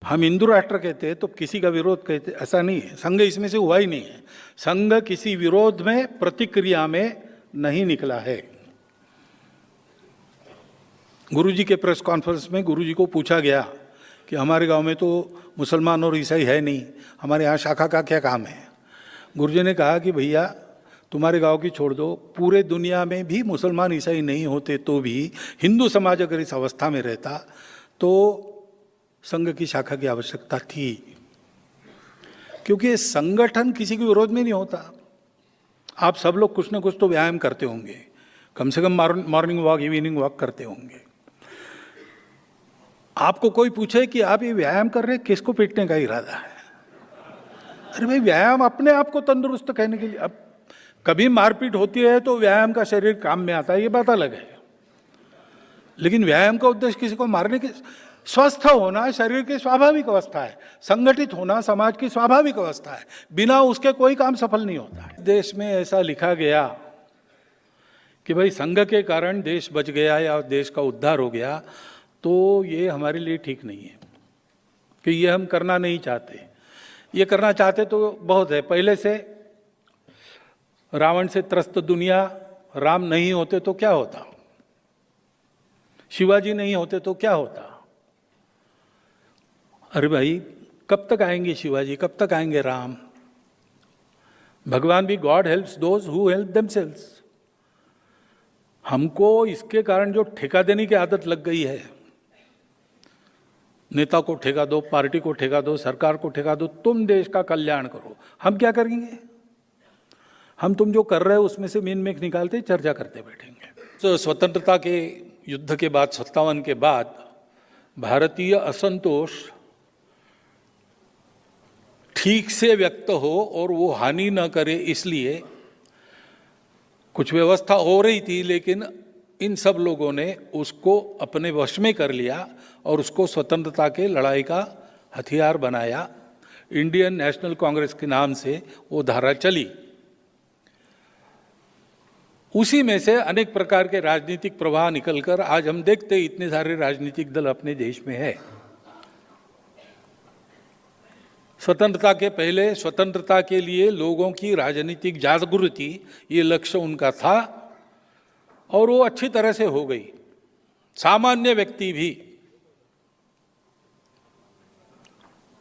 हम हिंदू राष्ट्र कहते हैं तो किसी का विरोध कहते, ऐसा नहीं है। संघ इसमें से हुआ ही नहीं है। संघ किसी विरोध में, प्रतिक्रिया में नहीं निकला है। गुरुजी के प्रेस कॉन्फ्रेंस में गुरुजी को पूछा गया कि हमारे गांव में तो मुसलमान और ईसाई है नहीं, हमारे यहाँ शाखा का क्या काम है। गुरुजी ने कहा कि भैया तुम्हारे गांव की छोड़ दो, पूरे दुनिया में भी मुसलमान ईसाई नहीं होते तो भी हिंदू समाज अगर इस अवस्था में रहता तो संघ की शाखा की आवश्यकता थी, क्योंकि संगठन किसी के विरोध में नहीं होता। आप सब लोग कुछ ना कुछ तो व्यायाम करते होंगे, कम से कम मॉर्निंग वॉक, इवनिंग वॉक करते होंगे। आपको कोई पूछे कि आप ये व्यायाम कर रहे हैं, किसको पीटने का इरादा है? अरे भाई, व्यायाम अपने आप को तंदुरुस्त कहने के लिए। अब कभी मारपीट होती है तो व्यायाम का शरीर काम में आता है, ये बात अलग है। लेकिन व्यायाम का उद्देश्य किसी को मारने के, स्वस्थ होना शरीर की स्वाभाविक अवस्था है, संगठित होना समाज की स्वाभाविक अवस्था है, बिना उसके कोई काम सफल नहीं होता है। देश में ऐसा लिखा गया कि भाई संघ के कारण देश बच गया या देश का उद्धार हो गया, तो ये हमारे लिए ठीक नहीं है, कि ये हम करना नहीं चाहते। ये करना चाहते तो बहुत है। पहले से रावण से त्रस्त दुनिया, राम नहीं होते तो क्या होता, शिवाजी नहीं होते तो क्या होता। अरे भाई, कब तक आएंगे शिवाजी, कब तक आएंगे राम? भगवान भी God helps those who help themselves. हमको इसके कारण जो ठेका देने की आदत लग गई है, नेता को ठेका दो, पार्टी को ठेका दो, सरकार को ठेका दो, तुम देश का कल्याण करो। हम क्या करेंगे? हम तुम जो कर रहे हो उसमें से मीन मेख निकालते चर्चा करते बैठेंगे। तो स्वतंत्रता के युद्ध के बाद 57 के बाद भारतीय असंतोष ठीक से व्यक्त हो और वो हानि न करे, इसलिए कुछ व्यवस्था हो रही थी, लेकिन इन सब लोगों ने उसको अपने वश में कर लिया और उसको स्वतंत्रता के लड़ाई का हथियार बनाया। इंडियन नेशनल कांग्रेस के नाम से वो धारा चली। उसी में से अनेक प्रकार के राजनीतिक प्रवाह निकलकर आज हम देखते इतने सारे राजनीतिक दल अपने देश में है। स्वतंत्रता के पहले स्वतंत्रता के लिए लोगों की राजनीतिक जागृति, ये लक्ष्य उनका था और वो अच्छी तरह से हो गई। सामान्य व्यक्ति भी,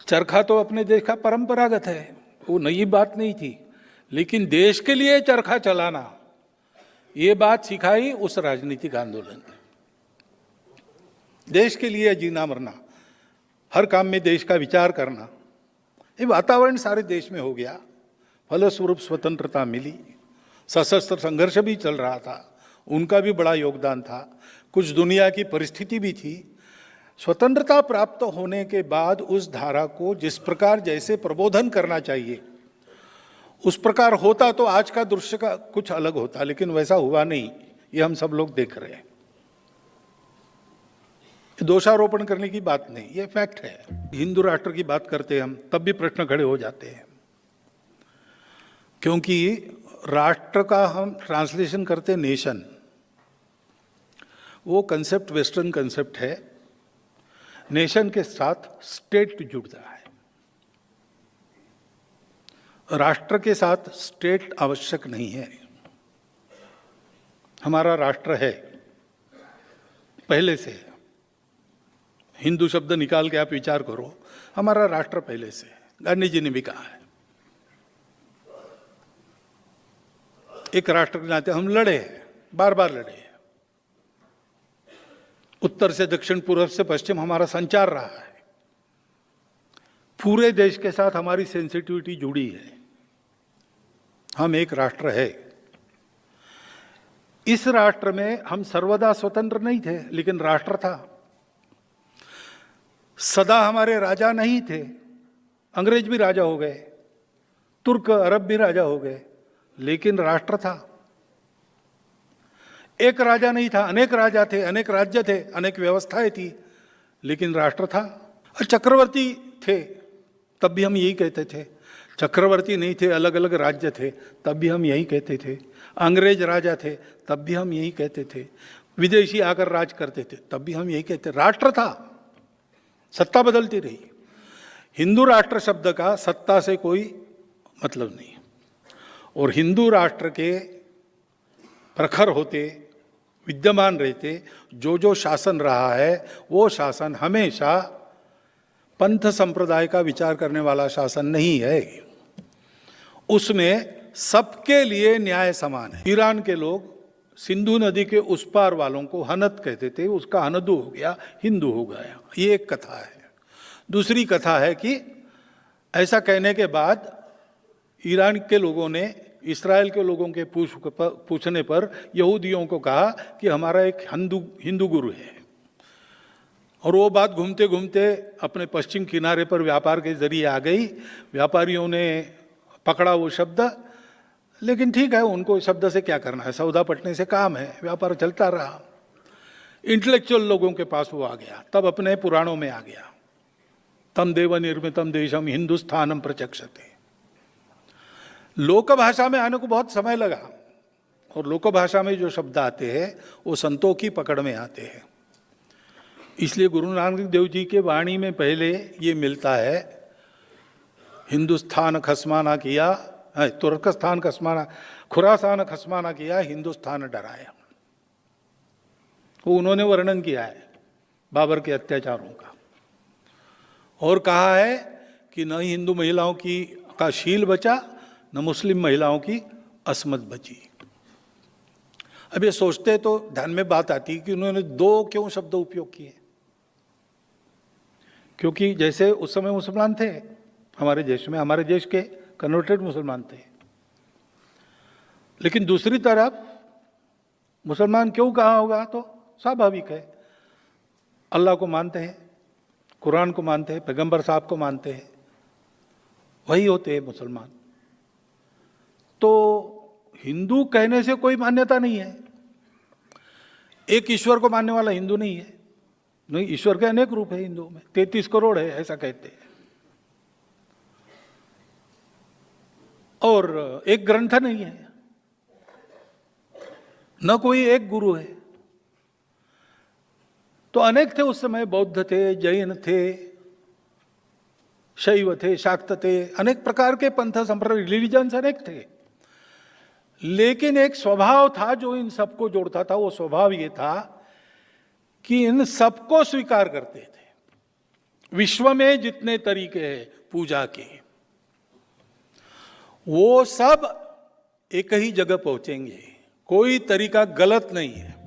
चरखा तो अपने देश का परंपरागत है, वो नई बात नहीं थी, लेकिन देश के लिए चरखा चलाना, ये बात सिखाई उस राजनीतिक आंदोलन ने। देश के लिए जीना मरना, हर काम में देश का विचार करना, ये वातावरण सारे देश में हो गया। फलस्वरूप स्वतंत्रता मिली। सशस्त्र संघर्ष भी चल रहा था, उनका भी बड़ा योगदान था। कुछ दुनिया की परिस्थिति भी थी। स्वतंत्रता प्राप्त होने के बाद उस धारा को जिस प्रकार जैसे प्रबोधन करना चाहिए उस प्रकार होता तो आज का दृश्य का कुछ अलग होता, लेकिन वैसा हुआ नहीं। ये हम सब लोग देख रहे हैं। दोषारोपण करने की बात नहीं, ये फैक्ट है। हिंदू राष्ट्र की बात करते हैं हम, तब भी प्रश्न खड़े हो जाते हैं, क्योंकि राष्ट्र का हम ट्रांसलेशन करते हैं नेशन। वो कंसेप्ट वेस्टर्न कंसेप्ट है। नेशन के साथ स्टेट जुड़ता है, राष्ट्र के साथ स्टेट आवश्यक नहीं है। हमारा राष्ट्र है पहले से। हिंदू शब्द निकाल के आप विचार करो, हमारा राष्ट्र पहले से। गांधी जी ने भी कहा है, एक राष्ट्र के नाते हम लड़े, बार बार लड़े। उत्तर से दक्षिण, पूर्व से पश्चिम हमारा संचार रहा है। पूरे देश के साथ हमारी सेंसिटिविटी जुड़ी है। हम एक राष्ट्र है। इस राष्ट्र में हम सर्वदा स्वतंत्र नहीं थे, लेकिन राष्ट्र था। सदा हमारे राजा नहीं थे। अंग्रेज भी राजा हो गए, तुर्क अरब भी राजा हो गए, लेकिन राष्ट्र था। एक राजा नहीं था, अनेक राजा थे, अनेक राज्य थे, अनेक व्यवस्थाएं थी, लेकिन राष्ट्र था। और चक्रवर्ती थे, तब भी हम यही कहते थे। चक्रवर्ती नहीं थे, अलग अलग राज्य थे, तब भी हम यही कहते थे। अंग्रेज राजा थे, तब भी हम यही कहते थे। विदेशी आकर राज करते थे, तब भी हम यही कहते। राष्ट्र था, सत्ता बदलती रही। हिंदू राष्ट्र शब्द का सत्ता से कोई मतलब नहीं, और हिंदू राष्ट्र के प्रखर होते, विद्यमान रहते जो जो शासन रहा है वो शासन हमेशा पंथ संप्रदाय का विचार करने वाला शासन नहीं है। उसमें सबके लिए न्याय समान है। ईरान के लोग सिंधु नदी के उस पार वालों को हनत कहते थे, उसका हनदू हो गया, हिंदू हो गया। ये एक कथा है। दूसरी कथा है कि ऐसा कहने के बाद ईरान के लोगों ने इस्राएल के लोगों के पूछने पर यहूदियों को कहा कि हमारा एक हिंदू गुरु है, और वो बात घूमते घूमते अपने पश्चिम किनारे पर व्यापार के जरिए आ गई। व्यापारियों ने पकड़ा वो शब्द, लेकिन ठीक है, उनको शब्द से क्या करना है, सौदा पटने से काम है, व्यापार चलता रहा। इंटेलेक्चुअल लोगों के पास वो आ गया, तब अपने पुराणों में आ गया, तम देव निर्मितम देशम हिंदुस्थानम प्रचक्षते। लोक भाषा में आने को बहुत समय लगा, और लोक भाषा में जो शब्द आते हैं वो संतों की पकड़ में आते हैं। इसलिए गुरु नानक देव जी के वाणी में पहले ये मिलता है, हिंदुस्तान खसमाना किया, तुर्कस्तान खसमाना, खुरासान खसमाना किया, हिंदुस्तान डराया। वो उन्होंने वर्णन किया है बाबर के अत्याचारों का, और कहा है कि न हिंदू महिलाओं का शील बचा, न मुस्लिम महिलाओं की असमत बची। अब ये सोचते तो ध्यान में बात आती कि उन्होंने दो क्यों शब्द उपयोग किए, क्योंकि जैसे उस समय मुसलमान थे हमारे देश में, हमारे देश के कन्वर्टेड मुसलमान थे, लेकिन दूसरी तरफ मुसलमान क्यों कहा होगा, तो स्वाभाविक है, अल्लाह को मानते हैं, कुरान को मानते हैं, पैगंबर साहब को मानते हैं, वही होते हैं मुसलमान। तो हिंदू कहने से कोई मान्यता नहीं है, एक ईश्वर को मानने वाला हिंदू नहीं है। नहीं, ईश्वर के अनेक रूप है हिंदुओं में, 33 करोड़ है ऐसा कहते हैं, और एक ग्रंथ नहीं है, न कोई एक गुरु है। तो अनेक थे उस समय, बौद्ध थे, जैन थे, शैव थे, शाक्त थे, अनेक प्रकार के पंथ संप्रदाय, रिलीजन्स अनेक थे, लेकिन एक स्वभाव था जो इन सबको जोड़ता था। वो स्वभाव ये था कि इन सबको स्वीकार करते थे। विश्व में जितने तरीके हैं पूजा के, वो सब एक ही जगह पहुंचेंगे, कोई तरीका गलत नहीं है।